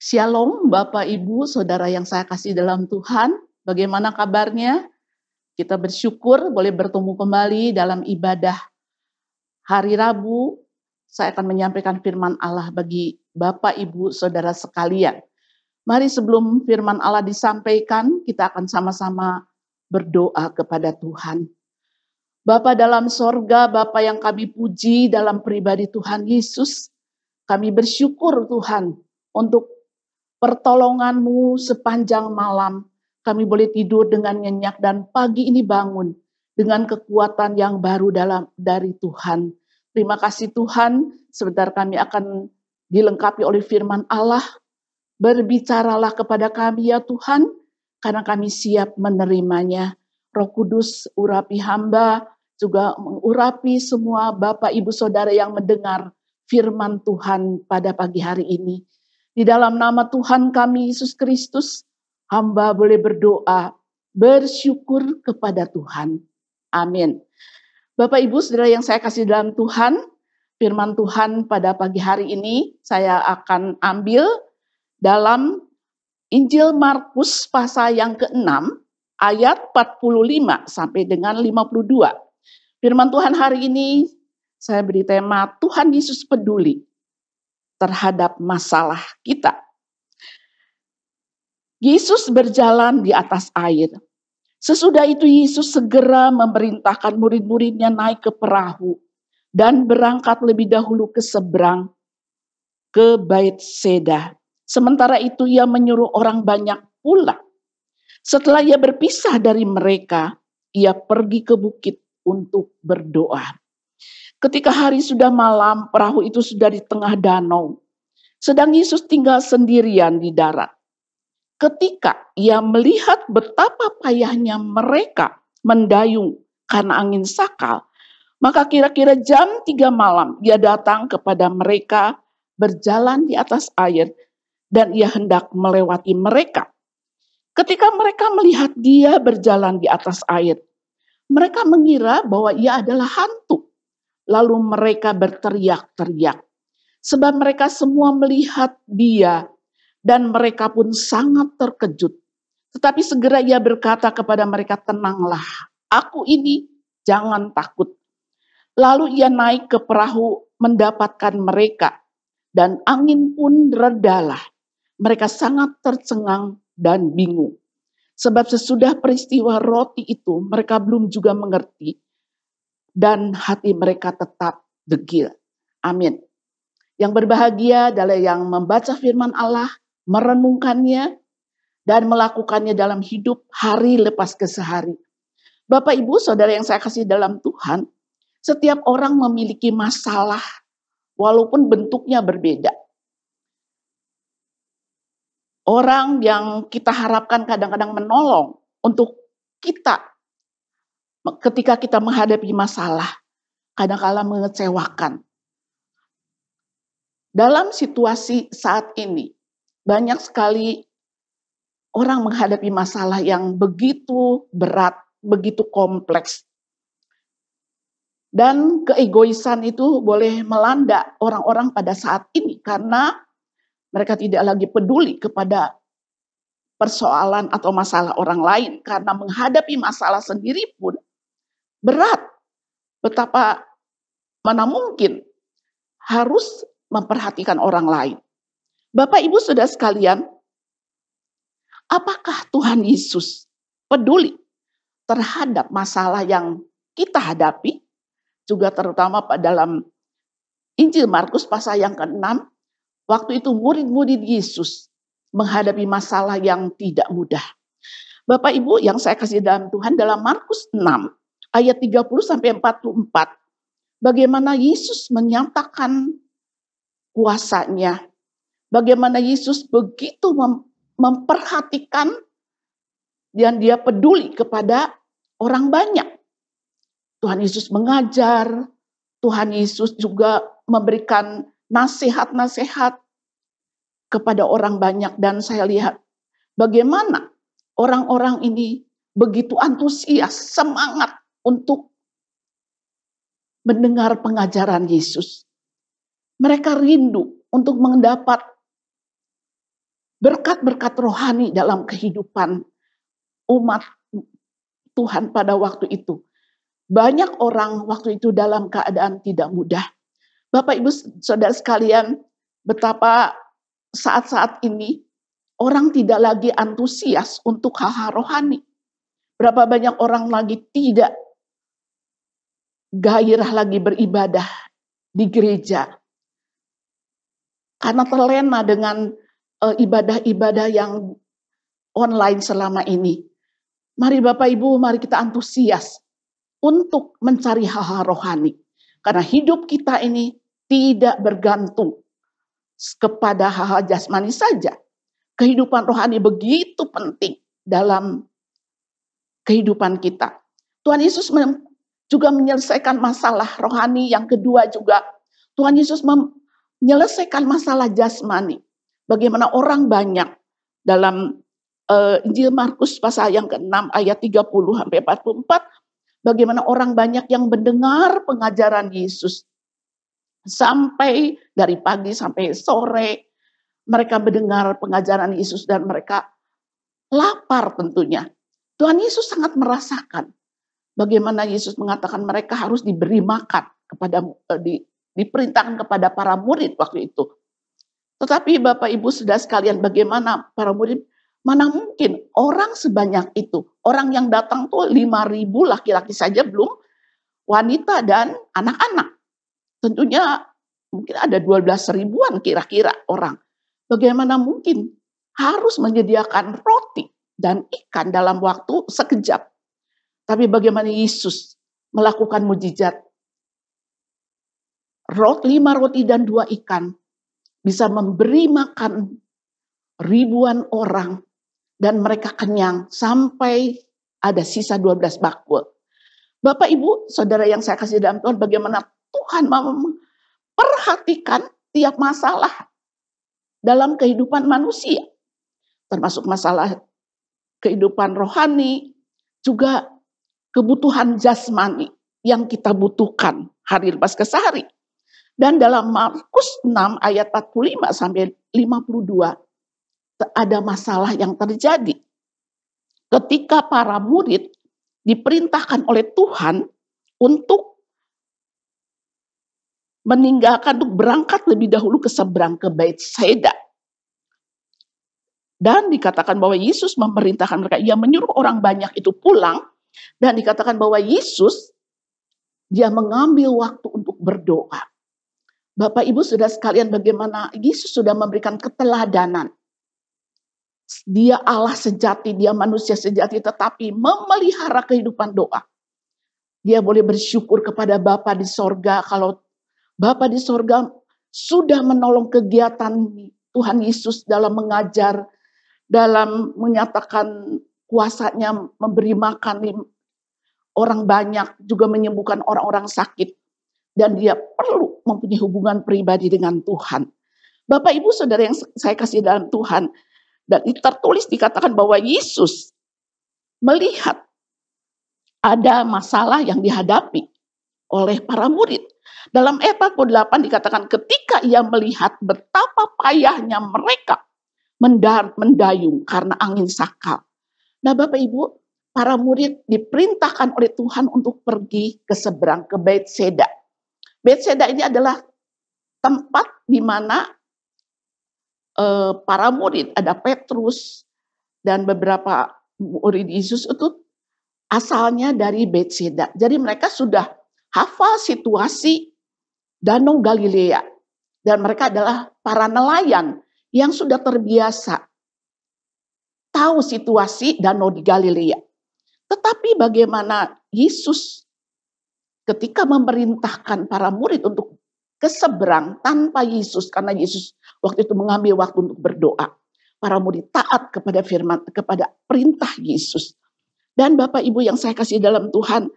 Shalom Bapak Ibu, Saudara yang saya kasih dalam Tuhan. Bagaimana kabarnya? Kita bersyukur boleh bertemu kembali dalam ibadah hari Rabu. Saya akan menyampaikan firman Allah bagi Bapak Ibu, Saudara sekalian. Mari sebelum firman Allah disampaikan, kita akan sama-sama berdoa kepada Tuhan. Bapa dalam sorga, Bapa yang kami puji dalam pribadi Tuhan Yesus, kami bersyukur Tuhan untuk pertolongan-Mu sepanjang malam. Kami boleh tidur dengan nyenyak dan pagi ini bangun dengan kekuatan yang baru dari Tuhan. Terima kasih Tuhan, sebentar kami akan dilengkapi oleh firman Allah. Berbicaralah kepada kami ya Tuhan, karena kami siap menerimanya. Roh Kudus urapi hamba, juga mengurapi semua Bapak Ibu Saudara yang mendengar firman Tuhan pada pagi hari ini. Di dalam nama Tuhan kami Yesus Kristus, hamba boleh berdoa, bersyukur kepada Tuhan. Amin. Bapak Ibu Saudara yang saya kasih dalam Tuhan, firman Tuhan pada pagi hari ini saya akan ambil dalam Injil Markus pasal yang ke-6 ayat 45 sampai dengan 52. Firman Tuhan hari ini saya beri tema Tuhan Yesus peduli terhadap masalah kita. Yesus berjalan di atas air. Sesudah itu Yesus segera memerintahkan murid-muridnya naik ke perahu dan berangkat lebih dahulu ke seberang, ke Betsaida. Sementara itu ia menyuruh orang banyak pulang. Setelah ia berpisah dari mereka, ia pergi ke bukit untuk berdoa. Ketika hari sudah malam, perahu itu sudah di tengah danau. Sedang Yesus tinggal sendirian di darat. Ketika ia melihat betapa payahnya mereka mendayung karena angin sakal, maka kira-kira jam 3 malam ia datang kepada mereka berjalan di atas air dan ia hendak melewati mereka. Ketika mereka melihat dia berjalan di atas air, mereka mengira bahwa ia adalah hantu. Lalu mereka berteriak-teriak, sebab mereka semua melihat dia dan mereka pun sangat terkejut. Tetapi segera ia berkata kepada mereka, tenanglah, aku ini, jangan takut. Lalu ia naik ke perahu mendapatkan mereka, dan angin pun redalah. Mereka sangat tercengang dan bingung. Sebab sesudah peristiwa roti itu, mereka belum juga mengerti. Dan hati mereka tetap degil. Amin. Yang berbahagia adalah yang membaca firman Allah, merenungkannya, dan melakukannya dalam hidup hari lepas ke sehari. Bapak Ibu Saudara yang saya kasih dalam Tuhan, setiap orang memiliki masalah walaupun bentuknya berbeda. Orang yang kita harapkan kadang-kadang menolong untuk kita ketika kita menghadapi masalah, kadang-kala mengecewakan. Dalam situasi saat ini, banyak sekali orang menghadapi masalah yang begitu berat, begitu kompleks. Dan keegoisan itu boleh melanda orang-orang pada saat ini karena mereka tidak lagi peduli kepada persoalan atau masalah orang lain. Karena menghadapi masalah sendiri pun berat. Betapa mana mungkin harus memperhatikan orang lain. Bapak Ibu Saudara sekalian, apakah Tuhan Yesus peduli terhadap masalah yang kita hadapi? Juga terutama dalam Injil Markus pasal yang ke-6, waktu itu murid-murid Yesus menghadapi masalah yang tidak mudah. Bapak Ibu yang saya kasih dalam Tuhan, dalam Markus 6 ayat 30 sampai 44, bagaimana Yesus menyatakan kuasanya, bagaimana Yesus begitu memperhatikan dan dia peduli kepada orang banyak. Tuhan Yesus mengajar, Tuhan Yesus juga memberikan nasihat-nasihat kepada orang banyak, dan saya lihat bagaimana orang-orang ini begitu antusias, semangat untuk mendengar pengajaran Yesus. Mereka rindu untuk mendapat berkat-berkat rohani dalam kehidupan umat Tuhan pada waktu itu. Banyak orang waktu itu dalam keadaan tidak mudah. Bapak Ibu Saudara sekalian, betapa saat-saat ini orang tidak lagi antusias untuk hal-hal rohani. Berapa banyak orang lagi tidak gairah lagi beribadah di gereja. Karena terlena dengan ibadah-ibadah yang online selama ini. Mari Bapak Ibu, mari kita antusias untuk mencari hal-hal rohani. Karena hidup kita ini tidak bergantung kepada hal-hal jasmani saja. Kehidupan rohani begitu penting dalam kehidupan kita. Tuhan Yesus juga menyelesaikan masalah rohani. Yang kedua juga, Tuhan Yesus menyelesaikan masalah jasmani. Bagaimana orang banyak dalam Injil Markus pasal yang ke-6 ayat 30 sampai 44, bagaimana orang banyak yang mendengar pengajaran Yesus. Sampai dari pagi sampai sore, mereka mendengar pengajaran Yesus dan mereka lapar tentunya. Tuhan Yesus sangat merasakan bagaimana Yesus mengatakan mereka harus diberi makan, diperintahkan kepada para murid waktu itu. Tetapi Bapak Ibu Saudara sekalian, bagaimana para murid, mana mungkin orang sebanyak itu. Orang yang datang tuh 5.000 laki-laki saja, belum wanita dan anak-anak. Tentunya mungkin ada 12 ribuan kira-kira orang. Bagaimana mungkin harus menyediakan roti dan ikan dalam waktu sekejap. Tapi bagaimana Yesus melakukan mujizat. 5 roti dan 2 ikan bisa memberi makan ribuan orang. Dan mereka kenyang sampai ada sisa 12 bakul. Bapak Ibu, Saudara yang saya kasih dalam Tuhan, bagaimana Tuhan memperhatikan tiap masalah dalam kehidupan manusia. Termasuk masalah kehidupan rohani, juga kebutuhan jasmani yang kita butuhkan hari lepas ke hari. Dan dalam Markus 6 ayat 45 sampai 52, ada masalah yang terjadi. Ketika para murid diperintahkan oleh Tuhan untuk meninggalkan, untuk berangkat lebih dahulu ke seberang, ke Betsaida. Dan dikatakan bahwa Yesus memerintahkan mereka, ia menyuruh orang banyak itu pulang. Dan dikatakan bahwa Yesus, dia mengambil waktu untuk berdoa. Bapak Ibu Saudara sekalian, bagaimana Yesus sudah memberikan keteladanan. Dia Allah sejati, dia manusia sejati, tetapi memelihara kehidupan doa. Dia boleh bersyukur kepada Bapa di sorga, kalau Bapa di sorga sudah menolong kegiatan Tuhan Yesus dalam mengajar, dalam menyatakan kuasanya, memberi makan orang banyak, juga menyembuhkan orang-orang sakit. Dan dia perlu mempunyai hubungan pribadi dengan Tuhan. Bapak Ibu Saudara yang saya kasih dalam Tuhan, dan tertulis dikatakan bahwa Yesus melihat ada masalah yang dihadapi oleh para murid. Dalam ayat 48 dikatakan ketika ia melihat betapa payahnya mereka mendayung karena angin sakal. Nah Bapak Ibu, para murid diperintahkan oleh Tuhan untuk pergi ke seberang, ke Betsaida. Betsaida ini adalah tempat di mana para murid, ada Petrus dan beberapa murid Yesus itu asalnya dari Betsaida. Jadi mereka sudah hafal situasi Danau Galilea. Dan mereka adalah para nelayan yang sudah terbiasa tahu situasi Danau di Galilea. Tetapi bagaimana Yesus ketika memerintahkan para murid untuk ke seberang tanpa Yesus, karena Yesus waktu itu mengambil waktu untuk berdoa. Para murid taat kepada firman, kepada perintah Yesus. Dan Bapak Ibu yang saya kasih dalam Tuhan,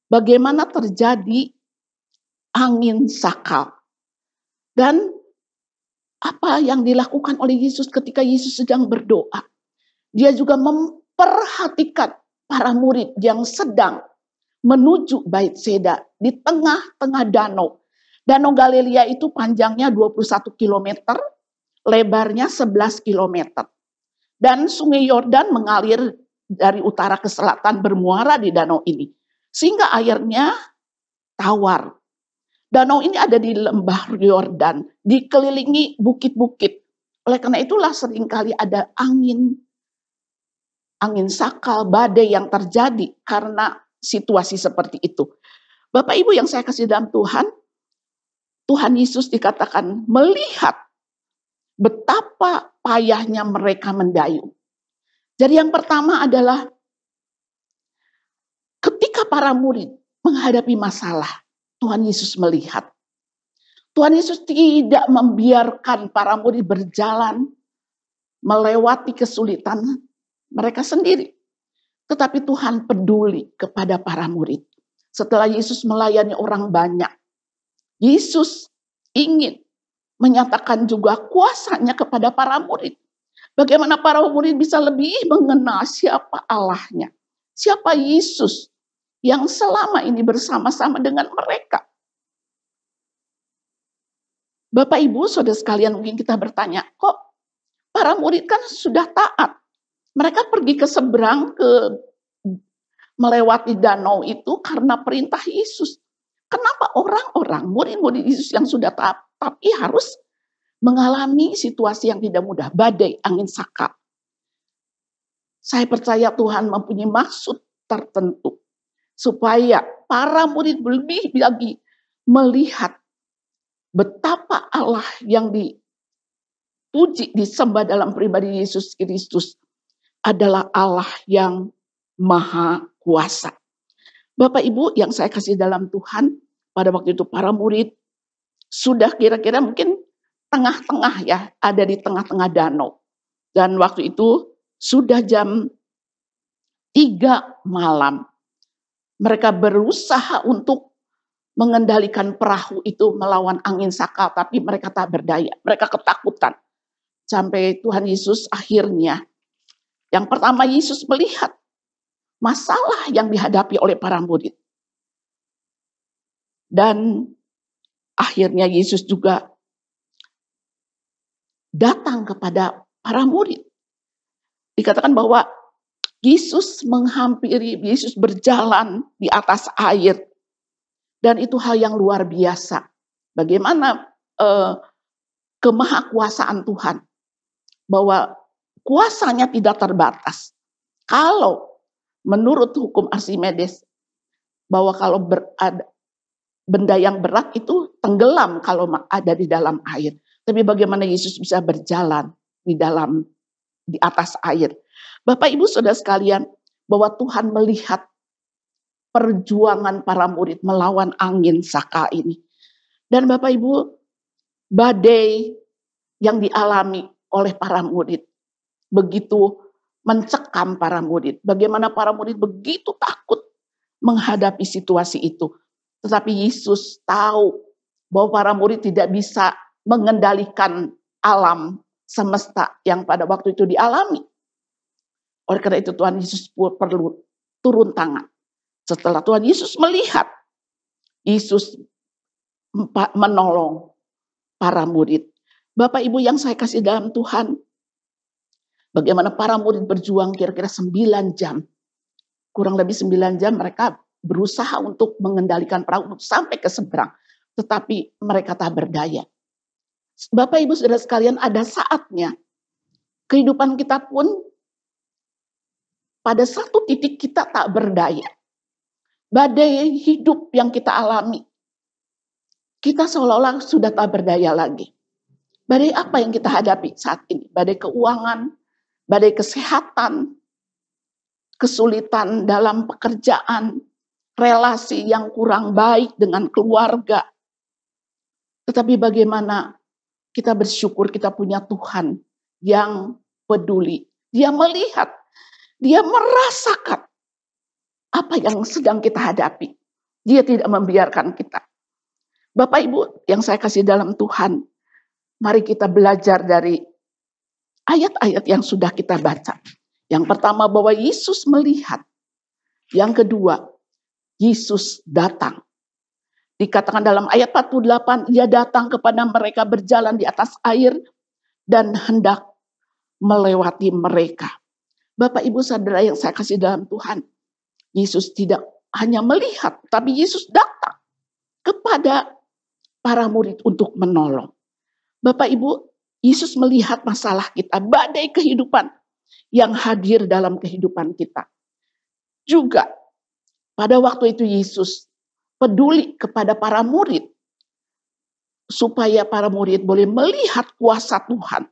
bagaimana terjadi angin sakal. Dan apa yang dilakukan oleh Yesus ketika Yesus sedang berdoa. Dia juga memperhatikan para murid yang sedang menuju Betsaida di tengah-tengah danau. Danau Galilea itu panjangnya 21 km, lebarnya 11 kilometer. Dan sungai Yordan mengalir dari utara ke selatan bermuara di danau ini. Sehingga airnya tawar. Danau ini ada di lembah Yordan, dikelilingi bukit-bukit. Oleh karena itulah seringkali ada angin sakal, badai yang terjadi karena situasi seperti itu. Bapak Ibu yang saya kasih dalam Tuhan, Tuhan Yesus dikatakan melihat betapa payahnya mereka mendayung. Jadi yang pertama adalah ketika para murid menghadapi masalah, Tuhan Yesus melihat. Tuhan Yesus tidak membiarkan para murid berjalan melewati kesulitan mereka sendiri. Tetapi Tuhan peduli kepada para murid. Setelah Yesus melayani orang banyak, Yesus ingin menyatakan juga kuasanya kepada para murid. Bagaimana para murid bisa lebih mengenal siapa Allahnya. Siapa Yesus yang selama ini bersama-sama dengan mereka. Bapak Ibu, saudara sekalian, mungkin kita bertanya, kok para murid kan sudah taat. Mereka pergi ke seberang, melewati danau itu karena perintah Yesus. Kenapa orang-orang, murid-murid Yesus yang sudah taat, tapi harus mengalami situasi yang tidak mudah, badai, angin sakal. Saya percaya Tuhan mempunyai maksud tertentu supaya para murid lebih lagi melihat betapa Allah yang dipuji, disembah dalam pribadi Yesus Kristus adalah Allah yang maha kuasa. Bapak Ibu yang saya kasih dalam Tuhan, pada waktu itu para murid sudah kira-kira mungkin tengah-tengah ya, ada di tengah-tengah danau. Dan waktu itu sudah jam 3 malam. Mereka berusaha untuk mengendalikan perahu itu melawan angin sakal, tapi mereka tak berdaya. Mereka ketakutan. Sampai Tuhan Yesus akhirnya, yang pertama Yesus melihat masalah yang dihadapi oleh para murid. Dan akhirnya Yesus juga datang kepada para murid. Dikatakan bahwa Yesus menghampiri, Yesus berjalan di atas air. Dan itu hal yang luar biasa. Bagaimana kemahakuasaan Tuhan. Bahwa kuasanya tidak terbatas. Kalau menurut hukum Archimedes, bahwa kalau benda yang berat itu tenggelam kalau ada di dalam air. Tapi bagaimana Yesus bisa berjalan di atas air. Bapak Ibu Saudara sekalian, bahwa Tuhan melihat perjuangan para murid melawan angin sakal ini. Dan Bapak Ibu, badai yang dialami oleh para murid begitu mencekam para murid. Bagaimana para murid begitu takut menghadapi situasi itu. Tetapi Yesus tahu bahwa para murid tidak bisa mengendalikan alam semesta yang pada waktu itu dialami. Oleh karena itu Tuhan Yesus perlu turun tangan. Setelah Tuhan Yesus melihat, Yesus menolong para murid. Bapak Ibu yang saya kasih dalam Tuhan, bagaimana para murid berjuang kira-kira 9 jam. Kurang lebih 9 jam mereka berusaha untuk mengendalikan perahu untuk sampai ke seberang. Tetapi mereka tak berdaya. Bapak Ibu Saudara sekalian, ada saatnya kehidupan kita pun pada satu titik kita tak berdaya. Badai hidup yang kita alami, kita seolah-olah sudah tak berdaya lagi. Badai apa yang kita hadapi saat ini? Badai keuangan, badai kesehatan, kesulitan dalam pekerjaan, relasi yang kurang baik dengan keluarga. Tetapi bagaimana kita bersyukur kita punya Tuhan yang peduli. Dia melihat, dia merasakan apa yang sedang kita hadapi. Dia tidak membiarkan kita. Bapak Ibu yang saya kasih dalam Tuhan, mari kita belajar dari ayat-ayat yang sudah kita baca. Yang pertama bahwa Yesus melihat. Yang kedua, Yesus datang. Dikatakan dalam ayat 48, ia datang kepada mereka berjalan di atas air dan hendak melewati mereka. Bapak Ibu saudara yang saya kasih dalam Tuhan, Yesus tidak hanya melihat, tapi Yesus datang kepada para murid untuk menolong. Bapak Ibu, Yesus melihat masalah kita, badai kehidupan yang hadir dalam kehidupan kita. Juga pada waktu itu Yesus peduli kepada para murid, supaya para murid boleh melihat kuasa Tuhan,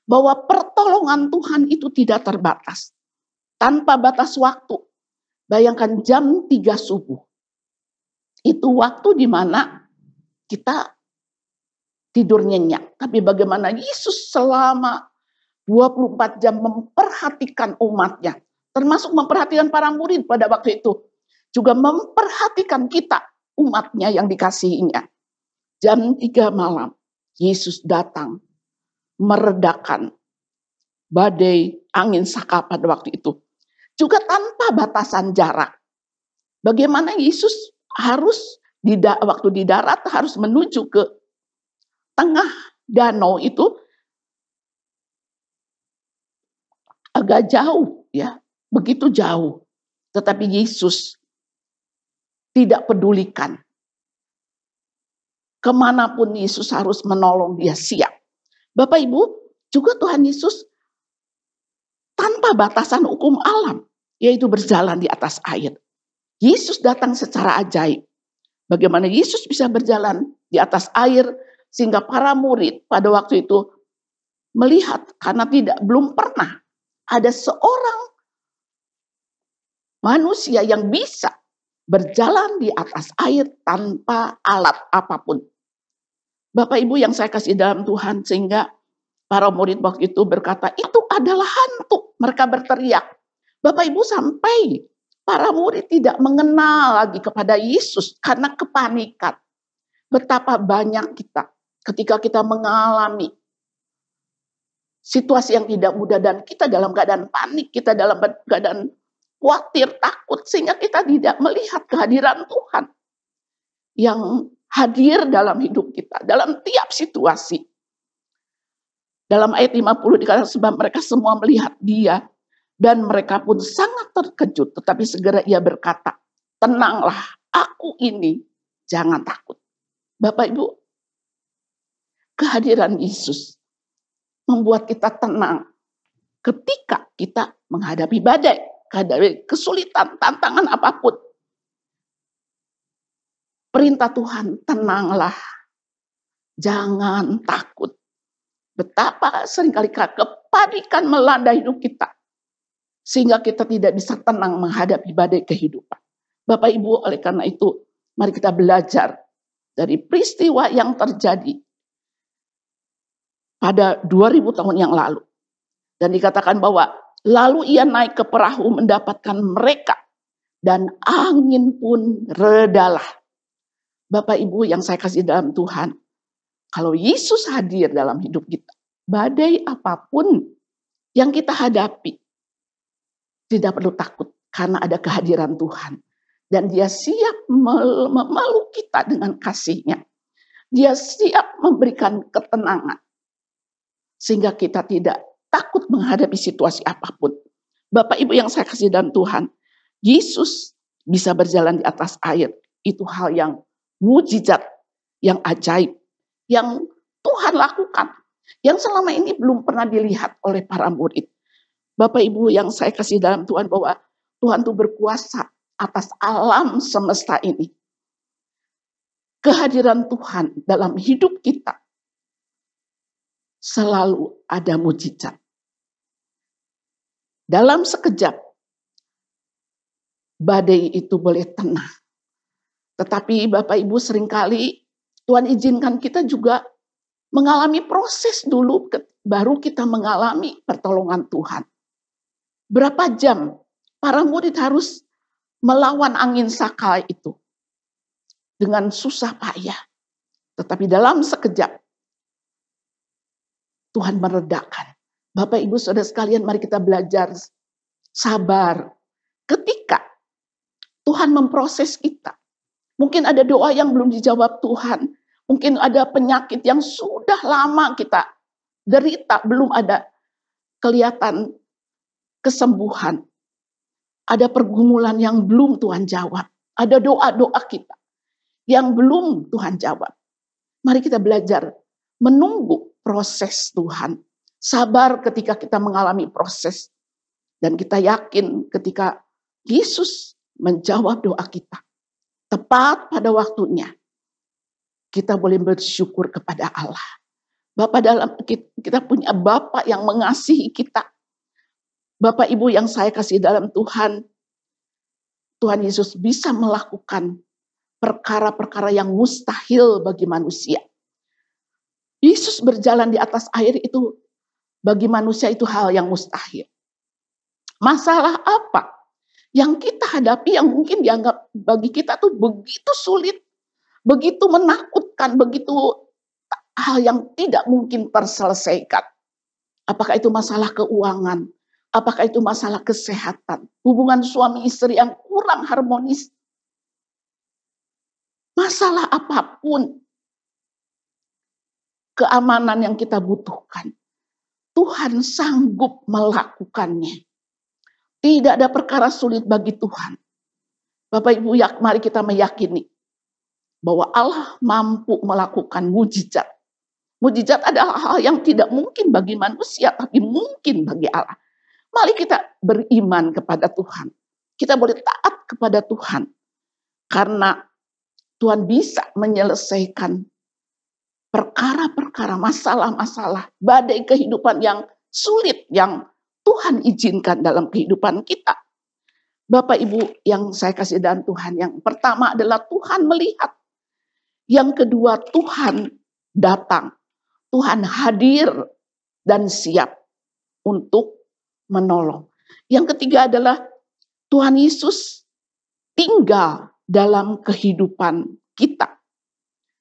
bahwa pertolongan Tuhan itu tidak terbatas, tanpa batas waktu. Bayangkan jam 3 subuh, itu waktu di mana kita tidur nyenyak. Tapi bagaimana Yesus selama 24 jam memperhatikan umatnya, termasuk memperhatikan para murid pada waktu itu, juga memperhatikan kita, umatnya yang dikasihinya. Jam 3 malam, Yesus datang meredakan badai angin saka pada waktu itu. Juga tanpa batasan jarak. Bagaimana Yesus harus waktu di darat harus menuju ke tengah danau itu agak jauh, ya, begitu jauh. Tetapi Yesus tidak pedulikan. Kemanapun Yesus harus menolong, dia siap. Bapak Ibu, juga Tuhan Yesus tanpa batasan hukum alam, yaitu berjalan di atas air. Yesus datang secara ajaib. Bagaimana Yesus bisa berjalan di atas air, sehingga para murid pada waktu itu melihat, karena belum pernah ada seorang manusia yang bisa berjalan di atas air tanpa alat apapun. Bapak Ibu yang saya kasih dalam Tuhan, sehingga para murid waktu itu berkata, itu adalah hantu. Mereka berteriak. Bapak Ibu, sampai para murid tidak mengenal lagi kepada Yesus karena kepanikan. Betapa banyak kita ketika kita mengalami situasi yang tidak mudah dan kita dalam keadaan panik, kita dalam keadaan khawatir, takut, sehingga kita tidak melihat kehadiran Tuhan yang hadir dalam hidup kita, dalam tiap situasi. Dalam ayat 50 dikatakan, sebab mereka semua melihat dia, dan mereka pun sangat terkejut. Tetapi segera ia berkata, tenanglah, aku ini, jangan takut. Bapak Ibu, kehadiran Yesus membuat kita tenang ketika kita menghadapi badai, menghadapi kesulitan, tantangan apapun. Perintah Tuhan, tenanglah, jangan takut. Betapa seringkali kepanikan melanda hidup kita, sehingga kita tidak bisa tenang menghadapi badai kehidupan. Bapak Ibu, oleh karena itu, mari kita belajar dari peristiwa yang terjadi pada 2000 tahun yang lalu. Dan dikatakan bahwa lalu ia naik ke perahu mendapatkan mereka, dan angin pun redalah. Bapak Ibu yang saya kasih dalam Tuhan, kalau Yesus hadir dalam hidup kita, badai apapun yang kita hadapi, tidak perlu takut karena ada kehadiran Tuhan. Dan dia siap memeluk kita dengan kasih-Nya. Dia siap memberikan ketenangan, sehingga kita tidak takut menghadapi situasi apapun. Bapak Ibu yang saya kasih dalam Tuhan, Yesus bisa berjalan di atas air. Itu hal yang mujizat, yang ajaib, yang Tuhan lakukan, yang selama ini belum pernah dilihat oleh para murid. Bapak Ibu yang saya kasih dalam Tuhan, bahwa Tuhan itu berkuasa atas alam semesta ini. Kehadiran Tuhan dalam hidup kita selalu ada mujizat. Dalam sekejap, badai itu boleh tenang. Tetapi Bapak Ibu, seringkali Tuhan izinkan kita juga mengalami proses dulu, baru kita mengalami pertolongan Tuhan. Berapa jam para murid harus melawan angin saka itu dengan susah payah. Tetapi dalam sekejap Tuhan meredakan. Bapak Ibu Saudara sekalian, mari kita belajar sabar ketika Tuhan memproses kita. Mungkin ada doa yang belum dijawab Tuhan. Mungkin ada penyakit yang sudah lama kita derita, belum ada kelihatan kesembuhan. Ada pergumulan yang belum Tuhan jawab. Ada doa-doa kita yang belum Tuhan jawab. Mari kita belajar menunggu proses Tuhan. Sabar ketika kita mengalami proses. Dan kita yakin ketika Yesus menjawab doa kita, tepat pada waktunya, kita boleh bersyukur kepada Allah. Kita punya Bapa yang mengasihi kita. Bapak Ibu yang saya kasih dalam Tuhan, Tuhan Yesus bisa melakukan perkara-perkara yang mustahil bagi manusia. Yesus berjalan di atas air itu bagi manusia itu hal yang mustahil. Masalah apa yang kita hadapi yang mungkin dianggap bagi kita tuh begitu sulit, begitu menakutkan, begitu hal yang tidak mungkin terselesaikan. Apakah itu masalah keuangan? Apakah itu masalah kesehatan? Hubungan suami istri yang kurang harmonis? Masalah apapun, keamanan yang kita butuhkan, Tuhan sanggup melakukannya. Tidak ada perkara sulit bagi Tuhan. Bapak Ibu, mari kita meyakini bahwa Allah mampu melakukan mujizat. Mujizat adalah hal yang tidak mungkin bagi manusia, tapi mungkin bagi Allah. Mari kita beriman kepada Tuhan. Kita boleh taat kepada Tuhan. Karena Tuhan bisa menyelesaikan perkara-perkara, masalah-masalah, badai kehidupan yang sulit, yang Tuhan izinkan dalam kehidupan kita. Bapak Ibu yang saya kasih dalam Tuhan, yang pertama adalah Tuhan melihat. Yang kedua, Tuhan datang. Tuhan hadir dan siap untuk menolong. Yang ketiga adalah Tuhan Yesus tinggal dalam kehidupan kita.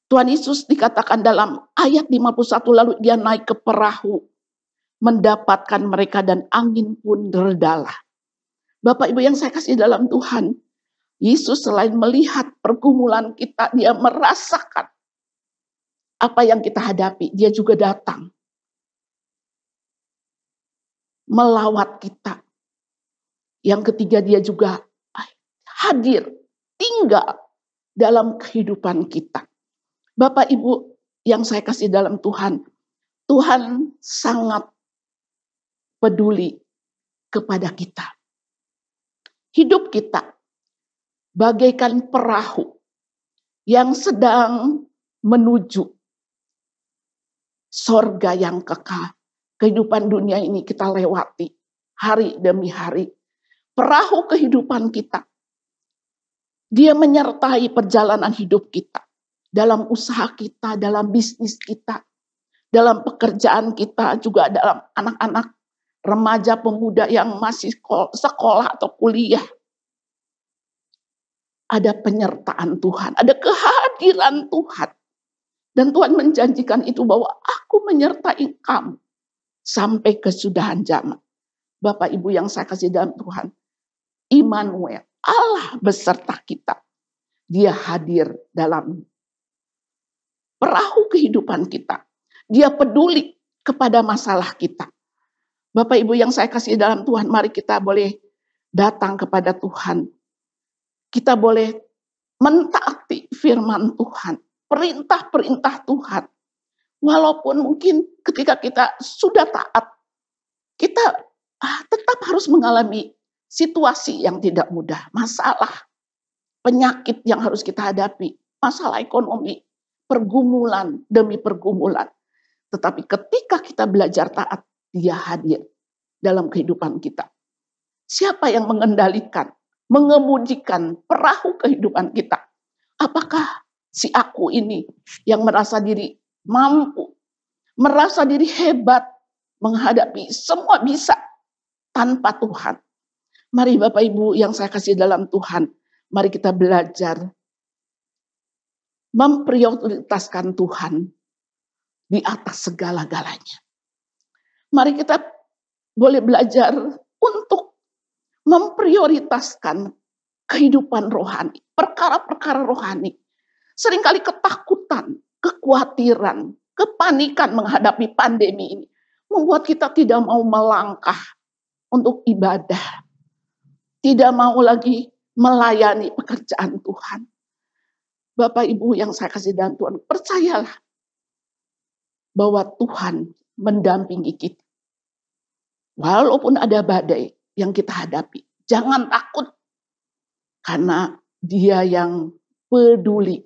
Tuhan Yesus dikatakan dalam ayat 51, lalu dia naik ke perahu, mendapatkan mereka dan angin pun redalah. Bapak Ibu yang saya kasih dalam Tuhan, Yesus selain melihat pergumulan kita, dia merasakan apa yang kita hadapi. Dia juga datang melawat kita. Yang ketiga, dia juga hadir, tinggal dalam kehidupan kita. Bapak Ibu yang saya kasih dalam Tuhan, Tuhan sangat peduli kepada kita. Hidup kita bagaikan perahu yang sedang menuju sorga yang kekal. Kehidupan dunia ini kita lewati hari demi hari. Perahu kehidupan kita. Dia menyertai perjalanan hidup kita. Dalam usaha kita, dalam bisnis kita, dalam pekerjaan kita, juga dalam anak-anak, remaja, pemuda yang masih sekolah atau kuliah. Ada penyertaan Tuhan, ada kehadiran Tuhan. Dan Tuhan menjanjikan itu bahwa aku menyertai kamu sampai kesudahan zaman. Bapak Ibu yang saya kasih dalam Tuhan, Immanuel, Allah beserta kita. Dia hadir dalam perahu kehidupan kita. Dia peduli kepada masalah kita. Bapak Ibu yang saya kasih dalam Tuhan, mari kita boleh datang kepada Tuhan. Kita boleh mentaati firman Tuhan, perintah-perintah Tuhan. Walaupun mungkin ketika kita sudah taat, kita tetap harus mengalami situasi yang tidak mudah, masalah, penyakit yang harus kita hadapi, masalah ekonomi, pergumulan demi pergumulan. Tetapi ketika kita belajar taat, Dia hadir dalam kehidupan kita. Siapa yang mengendalikan, mengemudikan perahu kehidupan kita? Apakah si aku ini yang merasa diri mampu, merasa diri hebat, menghadapi semua bisa tanpa Tuhan? Mari Bapak Ibu yang saya kasih dalam Tuhan, mari kita belajar memprioritaskan Tuhan di atas segala-galanya. Mari kita boleh belajar untuk memprioritaskan kehidupan rohani, perkara-perkara rohani. Seringkali ketakutan, kekhawatiran, kepanikan menghadapi pandemi ini membuat kita tidak mau melangkah untuk ibadah, tidak mau lagi melayani pekerjaan Tuhan. Bapak Ibu yang saya kasih dalam Tuhan, percayalah bahwa Tuhan mendampingi kita. Walaupun ada badai yang kita hadapi, jangan takut karena Dia yang peduli.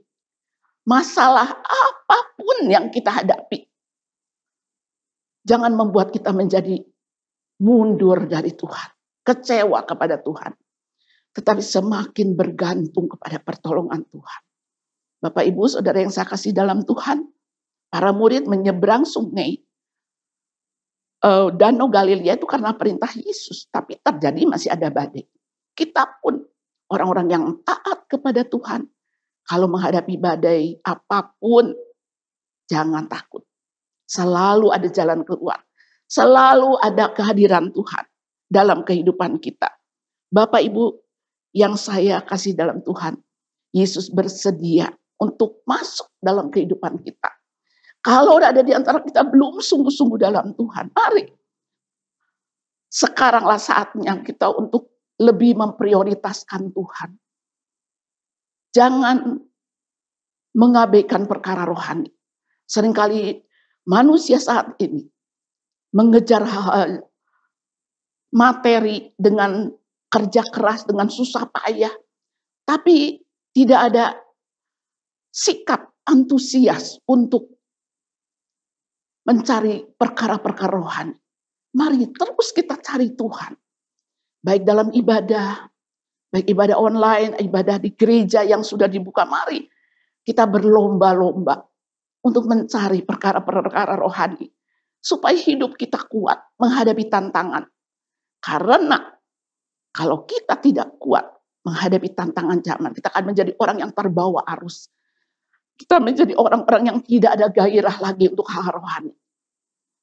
Masalah apapun yang kita hadapi, jangan membuat kita menjadi mundur dari Tuhan, kecewa kepada Tuhan, tetapi semakin bergantung kepada pertolongan Tuhan. Bapak Ibu Saudara yang saya kasih dalam Tuhan, para murid menyeberang sungai Danau Galilea itu karena perintah Yesus, tapi terjadi masih ada badai. Kita pun orang-orang yang taat kepada Tuhan, kalau menghadapi badai apapun, jangan takut. Selalu ada jalan keluar. Selalu ada kehadiran Tuhan dalam kehidupan kita. Bapak Ibu yang saya kasih dalam Tuhan, Yesus bersedia untuk masuk dalam kehidupan kita. Kalau ada di antara kita belum sungguh-sungguh dalam Tuhan, mari. Sekaranglah saatnya kita untuk lebih memprioritaskan Tuhan. Jangan mengabaikan perkara rohani. Seringkali manusia saat ini mengejar hal materi dengan kerja keras, dengan susah payah. Tapi tidak ada sikap antusias untuk mencari perkara-perkara rohani. Mari terus kita cari Tuhan. Baik dalam ibadah, baik ibadah online, ibadah di gereja yang sudah dibuka. Mari kita berlomba-lomba untuk mencari perkara-perkara rohani. Supaya hidup kita kuat menghadapi tantangan. Karena kalau kita tidak kuat menghadapi tantangan zaman, kita akan menjadi orang yang terbawa arus. Kita menjadi orang-orang yang tidak ada gairah lagi untuk hal rohani.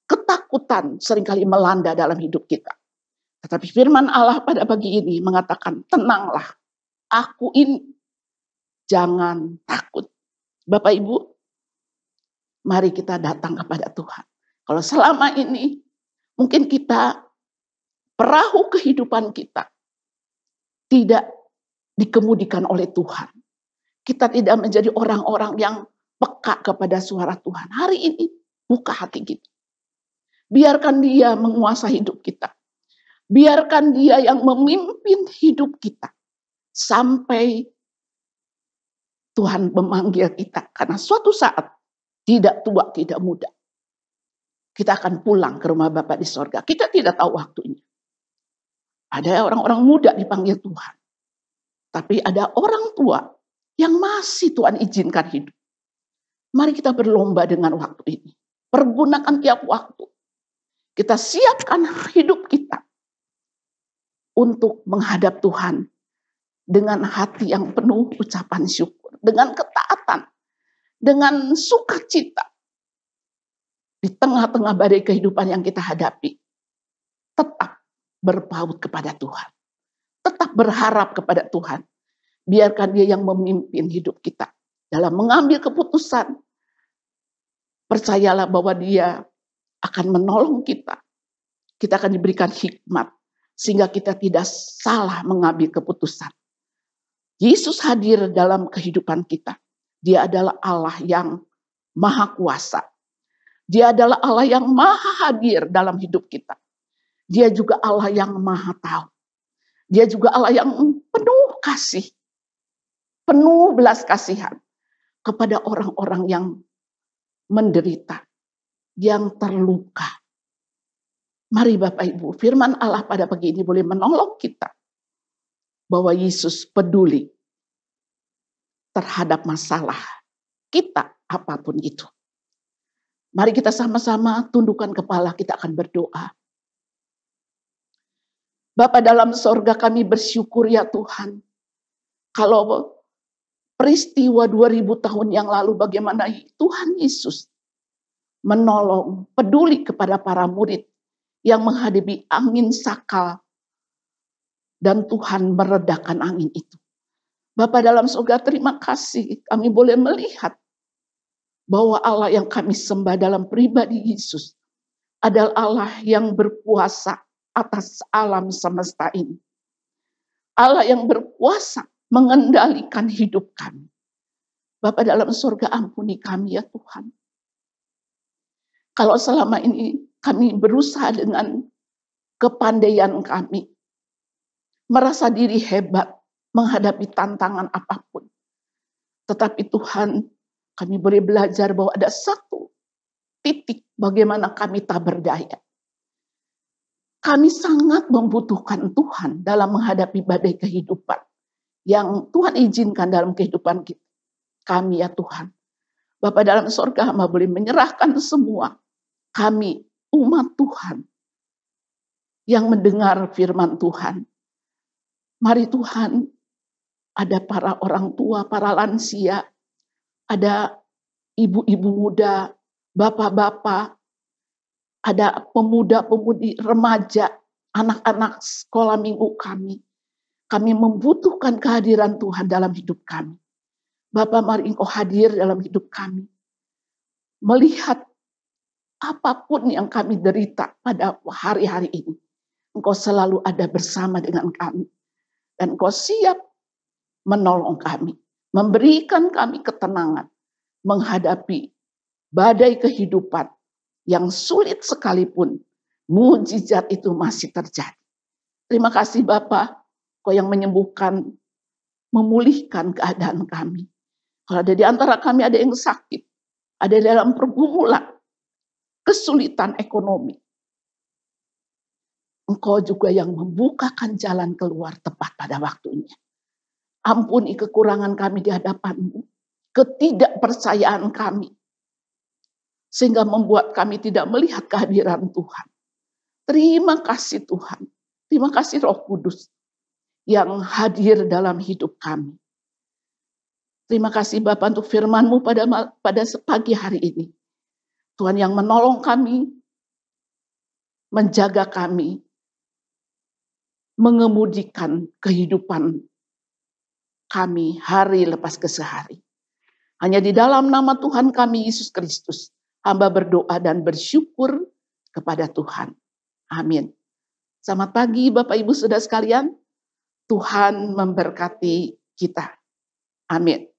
Ketakutan seringkali melanda dalam hidup kita. Tetapi firman Allah pada pagi ini mengatakan, tenanglah, aku ini, jangan takut. Bapak Ibu, mari kita datang kepada Tuhan. Kalau selama ini mungkin kita, perahu kehidupan kita tidak dikemudikan oleh Tuhan. Kita tidak menjadi orang-orang yang peka kepada suara Tuhan. Hari ini buka hati kita. Biarkan Dia menguasai hidup kita. Biarkan Dia yang memimpin hidup kita. Sampai Tuhan memanggil kita. Karena suatu saat, tidak tua, tidak muda, kita akan pulang ke rumah Bapa di sorga. Kita tidak tahu waktunya. Ada orang-orang muda dipanggil Tuhan. Tapi ada orang tua yang masih Tuhan izinkan hidup. Mari kita berlomba dengan waktu ini. Pergunakan tiap waktu. Kita siapkan hidup kita untuk menghadap Tuhan dengan hati yang penuh ucapan syukur, dengan ketaatan, dengan sukacita. Di tengah-tengah badai kehidupan yang kita hadapi, tetap berpaut kepada Tuhan. Tetap berharap kepada Tuhan. Biarkan Dia yang memimpin hidup kita dalam mengambil keputusan. Percayalah bahwa Dia akan menolong kita. Kita akan diberikan hikmat sehingga kita tidak salah mengambil keputusan. Yesus hadir dalam kehidupan kita. Dia adalah Allah yang maha kuasa. Dia adalah Allah yang maha hadir dalam hidup kita. Dia juga Allah yang maha tahu. Dia juga Allah yang penuh kasih. Penuh belas kasihan kepada orang-orang yang menderita, yang terluka. Mari Bapak Ibu, firman Allah pada pagi ini boleh menolong kita. Bahwa Yesus peduli terhadap masalah kita apapun itu. Mari kita sama-sama tundukkan kepala, kita akan berdoa. Bapa dalam sorga, kami bersyukur ya Tuhan. Kalau peristiwa 2000 tahun yang lalu bagaimana Tuhan Yesus menolong, peduli kepada para murid yang menghadapi angin sakal. Dan Tuhan meredakan angin itu. Bapa dalam surga, terima kasih kami boleh melihat bahwa Allah yang kami sembah dalam pribadi Yesus adalah Allah yang berkuasa atas alam semesta ini. Allah yang berkuasa mengendalikan hidup kami. Bapa dalam surga, ampuni kami ya Tuhan. Kalau selama ini kami berusaha dengan kepandaian kami, merasa diri hebat menghadapi tantangan apapun. Tetapi Tuhan, kami boleh belajar bahwa ada satu titik bagaimana kami tak berdaya. Kami sangat membutuhkan Tuhan dalam menghadapi badai kehidupan yang Tuhan izinkan dalam kehidupan kita. Kami ya Tuhan. Bapa dalam sorga, hamba boleh menyerahkan semua. Kami umat Tuhan yang mendengar firman Tuhan. Mari Tuhan, ada para orang tua, para lansia, ada ibu-ibu muda, bapak-bapak, ada pemuda-pemudi, remaja, anak-anak sekolah minggu kami. Kami membutuhkan kehadiran Tuhan dalam hidup kami. Bapa, mari Engkau hadir dalam hidup kami. Melihat apapun yang kami derita pada hari-hari ini, Engkau selalu ada bersama dengan kami. Dan Engkau siap menolong kami, memberikan kami ketenangan, menghadapi badai kehidupan yang sulit sekalipun, mujizat itu masih terjadi. Terima kasih Bapa, Kau yang menyembuhkan, memulihkan keadaan kami. Kalau ada di antara kami ada yang sakit, ada dalam pergumulan, kesulitan ekonomi, Engkau juga yang membukakan jalan keluar tepat pada waktunya. Ampuni kekurangan kami di hadapan-Mu, ketidakpercayaan kami, sehingga membuat kami tidak melihat kehadiran Tuhan. Terima kasih Tuhan, terima kasih Roh Kudus yang hadir dalam hidup kami. Terima kasih Bapa untuk firman-Mu pada pagi hari ini. Tuhan yang menolong kami, menjaga kami, mengemudikan kehidupan kami hari lepas ke sehari. Hanya di dalam nama Tuhan kami Yesus Kristus, hamba berdoa dan bersyukur kepada Tuhan. Amin. Selamat pagi Bapak Ibu Saudara sekalian. Tuhan memberkati kita. Amin.